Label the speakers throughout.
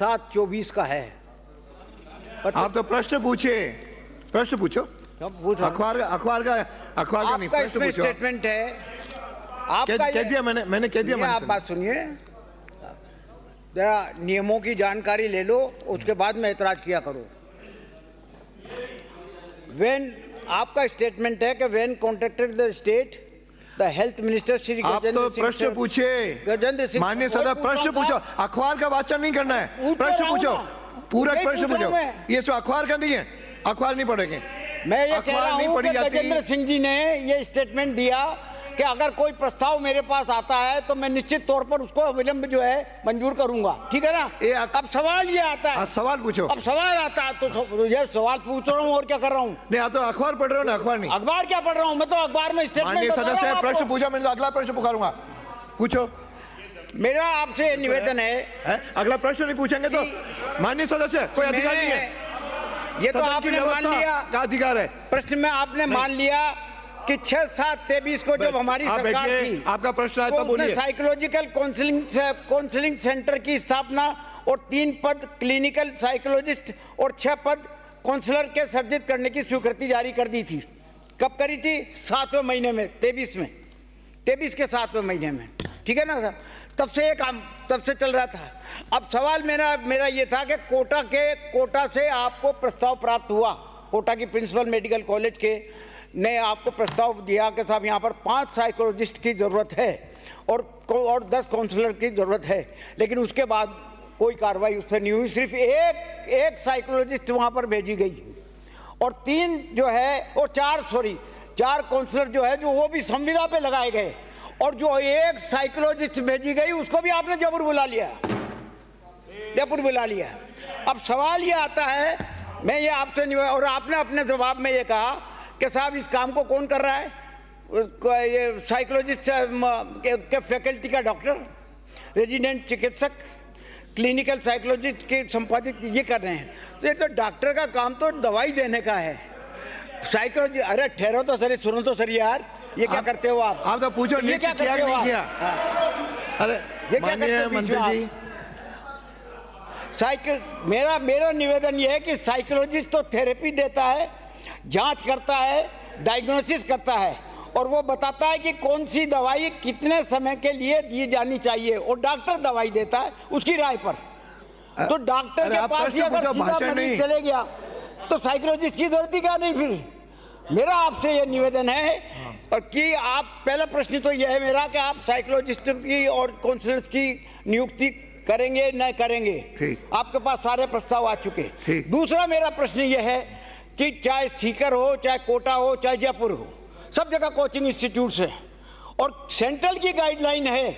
Speaker 1: 7/24 का है।
Speaker 2: आप तो प्रश्न पूछिए, प्रश्न पूछो। अखबार का नहीं,
Speaker 1: आपका
Speaker 2: प्रश्न
Speaker 1: इसमें
Speaker 2: पूछो।
Speaker 1: स्टेटमेंट है,
Speaker 2: कह दिया मैंने कह दिया।
Speaker 1: आप बात सुनिए, जरा नियमों की जानकारी ले लो, उसके बाद में ऐतराज किया करो। आपका स्टेटमेंट है कि when contracted the state the health minister Shri
Speaker 2: आप तो प्रश्न पूछिए,
Speaker 1: गजेंद्र सिंह,
Speaker 2: माननीय सदस्य प्रश्न पूछो। अखबार का वाचन नहीं करना है, प्रश्न पूछो, पूरा प्रश्न पूछो। ये सब अखबार का नहीं है, अखबार नहीं पढ़ेंगे।
Speaker 1: मैं ये कह रहा हूं कि गजेंद्र सिंह जी ने ये स्टेटमेंट दिया कि अगर कोई प्रस्ताव मेरे पास आता है तो मैं निश्चित तौर पर उसको अविलंब जो है मंजूर करूंगा, ठीक है ना। अब सवाल ये आता है,
Speaker 2: सवाल पूछो।
Speaker 1: अब सवाल आता है तो ये सवाल पूछ रहा हूँ और क्या कर रहा हूँ।
Speaker 2: नहीं, आप तो अखबार पढ़ रहे हो ना, अखबार नहीं।
Speaker 1: अखबार क्या पढ़ रहा हूँ मैं, तो अखबार में स्टेटमेंट।
Speaker 2: माननीय सदस्य प्रश्न पूछा, मैं अगला प्रश्न पुकारूंगा, पूछो।
Speaker 1: मेरा आपसे निवेदन है,
Speaker 2: अगला प्रश्न नहीं पूछेंगे तो माननीय सदस्य कोई अधिकार नहीं है।
Speaker 1: ये तो आपने मान लिया
Speaker 2: का अधिकार है।
Speaker 1: प्रश्न में आपने मान लिया कि 6/7/23 को जब हमारी सरकार थी,
Speaker 2: आपका प्रश्न आया तो बोलिए।
Speaker 1: साइकोलॉजिकल काउंसलिंग सेंटर की स्थापना और 3 पद क्लिनिकल साइकोलॉजिस्ट और 6 पद काउंसलर के सृजित करने की स्वीकृति जारी कर दी थी। कब करी थी? 7वें महीने में, 23 के 7वें महीने में, ठीक है ना सर। तब से ये काम तब से चल रहा था। अब सवाल मेरा ये था कि कोटा से आपको प्रस्ताव प्राप्त हुआ, कोटा की प्रिंसिपल मेडिकल कॉलेज के ने आपको प्रस्ताव दिया कि साहब यहाँ पर 5 साइकोलॉजिस्ट की ज़रूरत है और 10 काउंसलर की ज़रूरत है, लेकिन उसके बाद कोई कार्रवाई उस पर नहीं हुई। सिर्फ एक साइकोलॉजिस्ट वहाँ पर भेजी गई और 3 जो है और 4 काउंसलर जो है जो वो भी संविदा पे लगाए गए, और जो एक साइकोलॉजिस्ट भेजी गई उसको भी आपने जबर बुला लिया। अब सवाल ये आता है, मैं ये आपसे और आपने अपने जवाब में ये कहा कि साहब इस काम को कौन कर रहा है, ये साइकोलॉजिस्ट के फैकल्टी का डॉक्टर, रेजिडेंट चिकित्सक, क्लिनिकल साइकोलॉजिस्ट के संपादित ये कर रहे हैं। तो ये तो डॉक्टर का काम तो दवाई देने का है। साइकोलॉजी, अरे ठहरो तो सर, सुनो तो सर यार, ये क्या करते हो आप?
Speaker 2: आप तो पूछो,
Speaker 1: ये क्या करते हो आप?
Speaker 2: अरे
Speaker 1: ये क्या करते हो
Speaker 2: मंत्री जी?
Speaker 1: मेरा निवेदन यह है कि साइकोलॉजिस्ट तो थेरेपी देता है, जांच करता है, डायग्नोसिस करता है और वो बताता है कि कौन सी दवाई कितने समय के लिए दी जानी चाहिए, और डॉक्टर दवाई देता है उसकी राय पर। तो डॉक्टर के पास ही अगर सीधा मरीज चले गया तो साइकोलॉजिस्ट की जरूरत ही क्या नहीं फिर। मेरा आपसे ये निवेदन है और कि आप, पहला प्रश्न तो यह है मेरा कि आप साइकोलॉजिस्ट की और काउंसलर्स की नियुक्ति करेंगे न करेंगे? आपके पास सारे प्रस्ताव आ चुके। दूसरा मेरा प्रश्न यह है कि चाहे सीकर हो, चाहे कोटा हो, चाहे जयपुर हो, सब जगह कोचिंग इंस्टीट्यूट्स है और सेंट्रल की गाइडलाइन है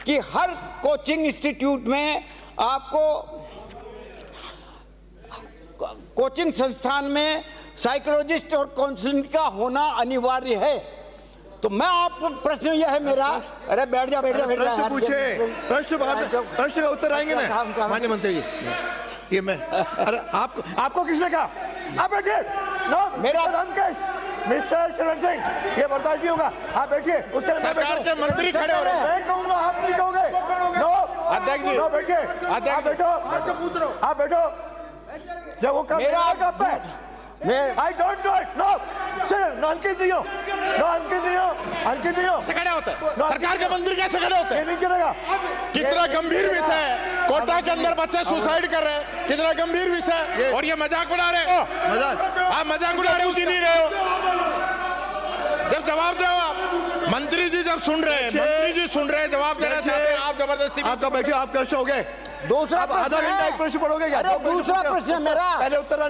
Speaker 1: कि हर कोचिंग इंस्टीट्यूट में आपको, कोचिंग संस्थान में साइकोलॉजिस्ट और काउंसलिंग का होना अनिवार्य है। तो मैं आपको प्रश्न यह है मेरा, अरे बैठ जा
Speaker 2: प्रश्न पूछे, प्रश्न का उत्तर आएंगे ना माननीय मंत्री जी। ये मैं, अरे आपको किसने कहा? आप बैठिए। नो, मेरा रामकेश, मिस्टर शरण सिंह, ये बर्दाश्त नहीं होगा। आप बैठिए, उसके लिए
Speaker 3: सरकार के मंत्री खड़े हो रहे हैं।
Speaker 2: मैं कहूंगा, आप नहीं कहोगे। नो
Speaker 3: अध्यक्ष जी,
Speaker 2: नो, बैठिए, आप बैठो। जब वो काम मेरा आएगा पे, I don't do it. No, sir, अंकित नहीं हो।
Speaker 3: खड़े होते हैं। सरकार के मंत्री कैसे खड़े होते हैं?
Speaker 2: ये नहीं चलेगा।
Speaker 3: कितना गंभीर विषय है, कोटा के अंदर बच्चे सुसाइड कर रहे हैं, कितना गंभीर विषय, और ये मजाक उड़ा रहे हैं। आप मजाक उड़ा रहे हो। जब जवाब दो आप, मंत्री जी जब सुन रहे हैं, जवाब देना चाहते हैं, आप जबरदस्ती।
Speaker 2: आपका बैठिए, आप प्रश्न हो गए। दूसरा आधा घंटा एक प्रश्न पढ़ोगे क्या?
Speaker 1: दूसरा प्रश्न मेरा,
Speaker 2: पहले उत्तर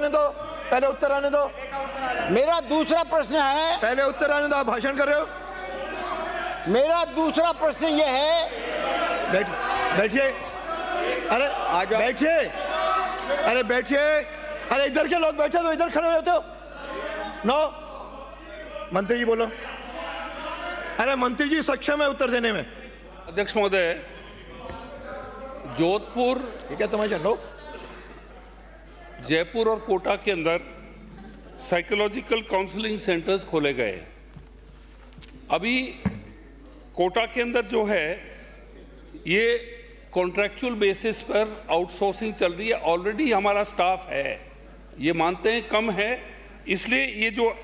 Speaker 2: आने दो।
Speaker 1: मेरा दूसरा प्रश्न है,
Speaker 2: पहले उत्तर आने दो। आप भाषण कर रहे हो।
Speaker 1: मेरा दूसरा प्रश्न यह है,
Speaker 2: बैठिए। अरे बैठिए। अरे इधर के लोग बैठे तो इधर खड़े होते हो। नो, मंत्री जी बोलो। अरे मंत्री जी सक्षम है उत्तर देने में।
Speaker 4: अध्यक्ष महोदय, जोधपुर,
Speaker 2: ठीक है, तुम्हारे लो,
Speaker 4: जयपुर और कोटा के अंदर साइकोलॉजिकल काउंसलिंग सेंटर्स खोले गए। अभी कोटा के अंदर जो है, ये कॉन्ट्रैक्चुअल बेसिस पर आउटसोर्सिंग चल रही है, ऑलरेडी हमारा स्टाफ है, ये मानते हैं कम है, इसलिए ये जो